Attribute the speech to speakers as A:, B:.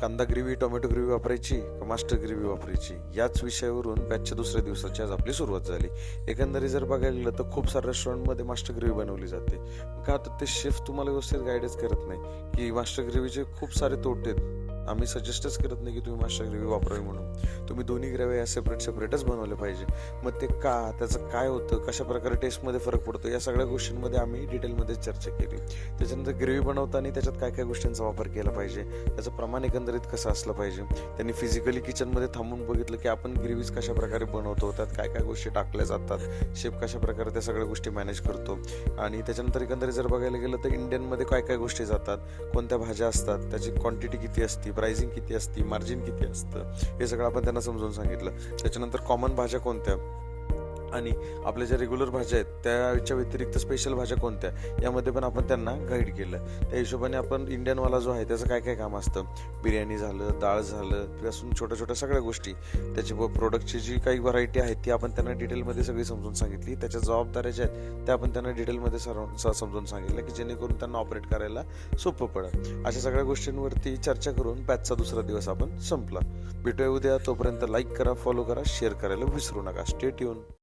A: कांदा gravy, tomato gravy वापरायची का मास्टर ग्रेव्ही वापरायची, याच विषयावरून बॅचच्या दुसऱ्या दिवसाची आज आपली सुरुवात झाली. एकंदरीत जर बघायला गेलं तर खूप साऱ्या रेस्टॉरंटमध्ये मास्टर ग्रेव्ही बनवली जाते. का तर ते शेफ तुम्हाला व्यवस्थित गाईडच करत नाही की मास्टर ग्रेव्हीचे खूप सारे तोटे आहेत. आम्ही सजेस्टच करत नाही की तुम्ही मास्टर ग्रेव्ही वापरावी म्हणून. तुम्ही दोन्ही ग्रेव्ही सेपरेटच बनवले पाहिजे. मग ते का, त्याचं काय होतं, कशा प्रकारे टेस्टमध्ये फरक पडतो, या सगळ्या गोष्टींमध्ये आम्ही डिटेलमध्ये चर्चा केली. त्याच्यानंतर ग्रेव्ही बनवताना त्याच्यात काय काय गोष्टींचा वापर केला पाहिजे, त्याचं प्रमाण एकंदरीत कसं असलं पाहिजे. त्यांनी फिजिकली किचनमध्ये थांबून बघितलं की आपण ग्रेव्हीज कशा प्रकारे बनवतो, त्यात काय काय गोष्टी टाकल्या जातात, शेफ कशा प्रकारे त्या सगळ्या गोष्टी मॅनेज करतो. आणि त्याच्यानंतर एकंदरीत जर बघायला गेलं तर इंडियनमध्ये काय काय गोष्टी जातात, कोणत्या भाज्या असतात, त्याची क्वांटिटी किती असते, प्राइसिंग किती असते, मार्जिन किती असतं, हे सगळं आपण त्यांना समजून सांगितलं. त्याच्यानंतर कॉमन भाज्या कोणत्या आणि आपल्या ज्या रेग्युलर भाज्या आहेत त्याच्या व्यतिरिक्त स्पेशल भाज्या कोणत्या, यामध्ये पण आपण त्यांना गाईड केलं. त्या हिशोबाने आपण इंडियनवाला जो आहे त्याचं काय काय काम असतं, बिर्याणी झालं, डाळ झालं, त्यापासून छोट्या छोट्या सगळ्या गोष्टी, त्याची प्रोडक्टची जी काही व्हरायटी आहे ती आपण त्यांना डिटेलमध्ये सगळी समजून सांगितली. त्याच्या जबाबदाऱ्या ज्या आहेत त्या आपण त्यांना डिटेलमध्ये समजून सांगितलं की जेणेकरून त्यांना ऑपरेट करायला सोपं पडेल. अशा सगळ्या गोष्टींवरती चर्चा करून बॅचचा दुसरा दिवस आपण संपला. भेटूया उद्या. तोपर्यंत लाईक करा, फॉलो करा, शेअर करायला विसरू नका. Stay tune.